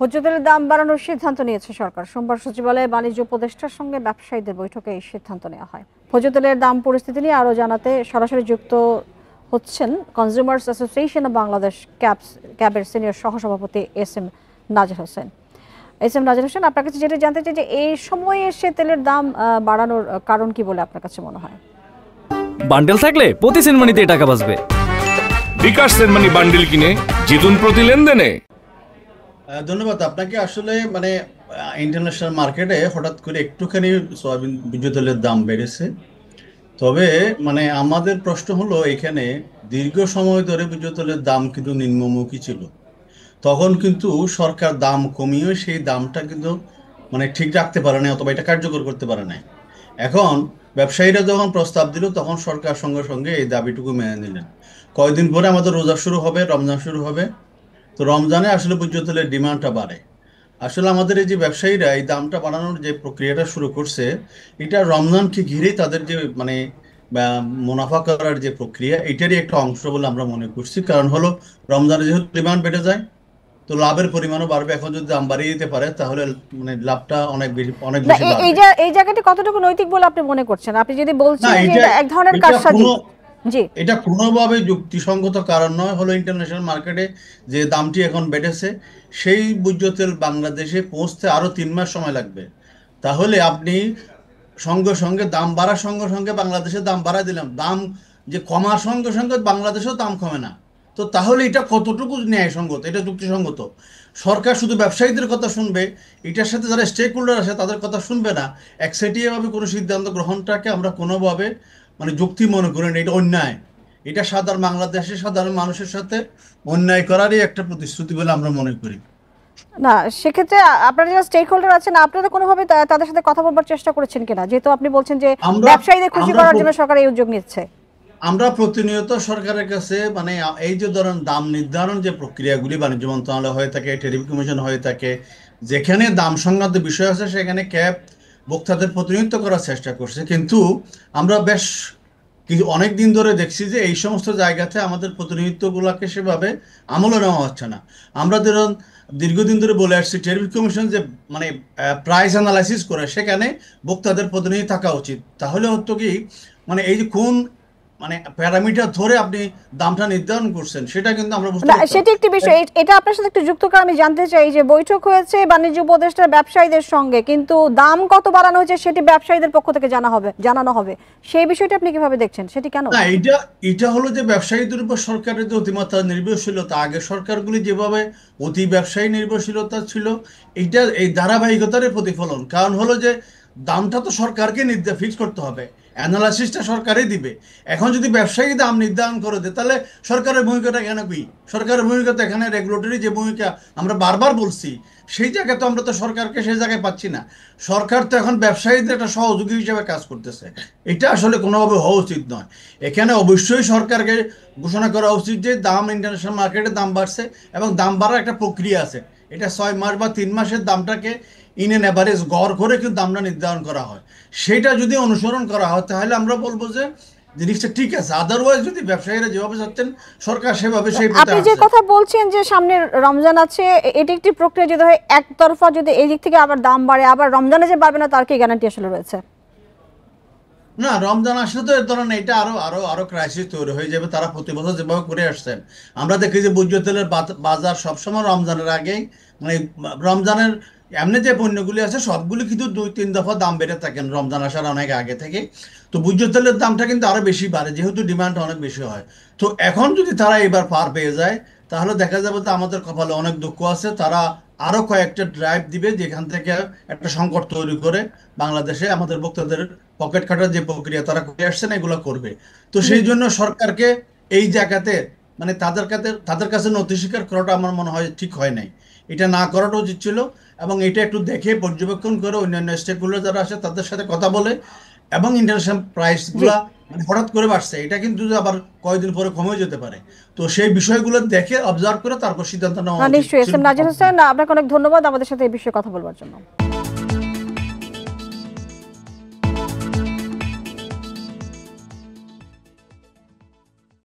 ভোজ্য তেলের দাম বাড়ানোর সিদ্ধান্ত নিয়েছে সরকার। সোমবার সচিবালয়ে বাণিজ্য উপদেষ্টার সঙ্গে ব্যবসায়ীদের বৈঠকে এই সিদ্ধান্ত নেওয়া হয়। ভোজ্য তেলের দাম পরিস্থিতি নিয়ে আরও জানাতে সরাসরি যুক্ত হচ্ছেন কনজিউমার্স অ্যাসোসিয়েশন অব বাংলাদেশ ক্যাবের সিনিয়র সহসভাপতি এস এম নাজির হোসেন। আপনার কাছে যেটা জানতে চাই যে এই সময়ে এসে তেলের দাম বাড়ানোর কারণ কি বলে আপনার কাছে মনে হয়? বান্ডেল থাকলে প্রতি সেনমানিতে টাকা বাঁচবে। বিকাশ সেনমানি বান্ডেল কিনে জিতুন প্রতি লেনদেনে। ধন্যবাদ আপনাকে। আসলে ইন্টারন্যাশনাল মার্কেটে হঠাৎ করে একটুখানি সয়াবিন বীজ তেলের দাম বেড়েছে। তবে আমাদের প্রশ্ন হলো, এখানে দীর্ঘ সময় ধরে বীজ তেলের দাম কিন্তু নিম্নমুখী ছিল। তখন কিন্তু সরকার দাম কমিয়ে সেই দামটা কিন্তু ঠিক রাখতে পারে না, অথবা এটা কার্যকর করতে পারে না। এখন ব্যবসায়ীরা যখন প্রস্তাব দিল তখন সরকার সঙ্গে সঙ্গে এই দাবিটুকু মেনে নিলেন। কয়েকদিন পরে আমাদের রোজা শুরু হবে, রমজান শুরু হবে। তো রমজানে আসলে বীজ তেলের ডিমান্ডটা বাড়ে। আসলে আমাদের এই যে ব্যবসায়ীরা এই দামটা বাড়ানোর যে প্রক্রিয়াটা শুরু করছে, এটা রমজানকে ঘিরেই তাদের যে মুনাফা করার যে প্রক্রিয়া, এটারই একটা অংশ বলে আমরা মনে করছি। কারণ হলো, রমজানে যেহেতু ডিমান্ড বেড়ে যায়, তো লাভের পরিমাণও বাড়বে। এখন যদি দাম বাড়িয়ে দিতে পারে তাহলে লাভটা অনেক বেশি বাড়বে। এই জায়গাটি কতটুকু নৈতিক বলে আপনি মনে করছেন? আপনি যদি বলছেন যে এটা এক ধরনের কারসাজি, জি, এটা কোনোভাবে যুক্তিসঙ্গত কারণ নয়। হলো ইন্টারন্যাশনাল মার্কেটে যে দামটি এখন বেড়েছে, সেই বীজ তেল বাংলাদেশে পৌঁছতে আরো 3 মাস সময় লাগবে। তাহলে আপনি সঙ্গে সঙ্গে দাম বাড়ার সঙ্গে সঙ্গে বাংলাদেশের দাম বাড়ায় দিলাম, দাম যে কমার সঙ্গে সঙ্গে বাংলাদেশেও দাম কমে না। তো তাহলে এটা কতটুকু ন্যায়সঙ্গত, এটা যুক্তিসঙ্গত? সরকার শুধু ব্যবসায়ীদের কথা শুনবে, এটার সাথে যারা স্টেক হোল্ডার আছে তাদের কথা শুনবে না। একচেটিয়াভাবে কোনো সিদ্ধান্ত গ্রহণটাকে আমরা কোনোভাবে যুক্তি মনে করি না, এটা অন্যায়। এটা বাংলাদেশের সাধারণ মানুষের সাথে অন্যায় করারই একটা প্রতিশ্রুতি বলে আমরা মনে করি। না, সেক্ষেত্রে আপনারা যারা স্টেক হোল্ডার আছেন, আপনারা কোনোভাবে তাদের সাথে কথা বলবার চেষ্টা করেছেন কিনা? যেহেতু আপনি বলছেন যে ব্যবসায়ীদের খুশি করার জন্য সরকার এই উদ্যোগ নিচ্ছে। আমরা প্রতিনিয়ত সরকারের কাছে এই যে ধরেন দাম নির্ধারণ যে প্রক্রিয়াগুলি বাণিজ্য মন্ত্রণালয় হয়ে থাকে, টেরিফ কমিশন হয়ে থাকে, যেখানে দাম সংক্রান্ত বিষয় আছে সেখানে ক্যাব ভোক্তাদের প্রতিনিধিত্ব করার চেষ্টা করছে। কিন্তু আমরা বেশ অনেক দিন ধরে দেখছি যে এই সমস্ত জায়গাতে আমাদের প্রতিনিধিত্বগুলোকে সেভাবে আমলে নেওয়া হচ্ছে না। আমরা ধরুন দীর্ঘদিন ধরে বলে আসছি, টেরিফ কমিশন যে প্রাইস অ্যানালাইসিস করে সেখানে ভোক্তাদের প্রতিনিধি থাকা উচিত। তাহলে হতো কি, এই যে কোন প্যারামিটার ধরে আপনি দামটা নির্ধারণ করছেন সেটা কিন্তু আমরা বুঝতে পারছি। সেটা একটি বিষয়। এটা আপনার সাথে একটু যুক্ত করে আমি জানতে চাই যে বৈঠক হয়েছে বাণিজ্য উপদেষ্টার ব্যবসায়ীদের সঙ্গে, কিন্তু দাম কত বাড়ানো হয়েছে সেটি ব্যবসায়ীদের পক্ষ থেকে জানানো হবে। সেই বিষয়টা আপনি কিভাবে দেখছেন? সেটি কেন? না, এটা হলো যে ব্যবসায়ীদের উপর সরকারের যে অতিমাত্রা নির্ভরশীলতা, আগে সরকারগুলি যেভাবে অতি ব্যবসায়ী নির্ভরশীলতা ছিল, এই ধারাবাহিকতার প্রতিফলন। কারণ হলো যে দামটা তো সরকারকে ফিক্স করতে হবে, অ্যানালাইসিসটা সরকারই দিবে। এখন যদি ব্যবসায়ী দাম নির্ধারণ করে দেয় তাহলে সরকারের ভূমিকাটা এখানে কি? সরকারের ভূমিকা তো এখানে রেগুলেটরি যে ভূমিকা আমরা বারবার বলছি, সেই জায়গায় তো আমরা তো সরকারকে সেই জায়গায় পাচ্ছি না। সরকার তো এখন ব্যবসায়ীদের একটা সহযোগী হিসেবে কাজ করতেছে। এটা আসলে কোনোভাবে হওয়া উচিত নয়। এখানে অবশ্যই সরকারকে ঘোষণা করা উচিত যে দাম ইন্টারন্যাশনাল মার্কেটে দাম বাড়ছে এবং দাম বাড়ার একটা প্রক্রিয়া আছে। এটা 6 মাস বা 3 মাসের দামটাকে ইন এন অ্যাভারেজ গড় করে কিন্তু দামটা নির্ধারণ করা হয়। সেটা যদি অনুসরণ করা হয় তাহলে আমরা বলবো যে জিনিসটা ঠিক আছে। আদারওয়াইজ যদি ব্যবসায়ীরা যেভাবে চাচ্ছেন সরকার সেভাবে সেই পথে আপনি যে কথা বলছেন যে সামনে রমজান আছে, এটি একটি প্রক্রিয়া যদি হয় একতরফা, যদি এই দিক থেকে আবার দাম বাড়ে আবার রমজানে যে বাড়বে না তার কি গ্যারান্টি আসলে রয়েছে? না, রমজান আসলে তো এর ধরনের এটা আরো ক্রাইসিস তৈরি হয়ে যাবে। তারা প্রতি বছর যেভাবে করে আসছেন, আমরা দেখি যে ভোজ্য তেলের বাজার সবসময় রমজানের আগেই রমজানের এমনি যে পণ্যগুলি আছে সবগুলি কিন্তু 2-3 দফা দাম বেড়ে থাকেন রমজান আসার অনেক আগে থেকে। তো ভোজ্য তেলের দামটা কিন্তু আরো বেশি বাড়ে যেহেতু ডিমান্ড অনেক বেশি হয়। তো এখন যদি তারা এবার পার পেয়ে যায় তাহলে দেখা যাবে তো আমাদের কপালে অনেক দুঃখ আছে। তারা আরো কয়েকটা ড্রাইভ দিবে যেখান থেকে একটা সংকট তৈরি করে বাংলাদেশে আমাদের ভোক্তাদের পকেট কাটার যে প্রক্রিয়া তারা করে আসছেন এগুলো করবে। তো সেই জন্য সরকারকে এই জায়গাতে তাদের কাছে নথি স্বীকার করাটা আমার মনে হয় ঠিক হয় নাই। এটা না করাটা উচিত ছিল এবং এটা একটু দেখে পর্যবেক্ষণ করে অন্যান্য স্টেক হোল্ডার যারা আছে তাদের সাথে কথা বলে, এবং ইন্টারন্যাশনাল প্রাইসগুলা হঠাৎ করে বাড়ছে, এটা কিন্তু আবার কয়েকদিন পরে কমে যেতে পারে। তো সেই বিষয়গুলো দেখে অবজার্ভ করে তারপর সিদ্ধান্ত নেওয়া। নিশ্চয়ই। এস এম নাজির হোসেন, আপনাকে অনেক ধন্যবাদ আমাদের সাথে এই বিষয়ে কথা বলবার জন্য।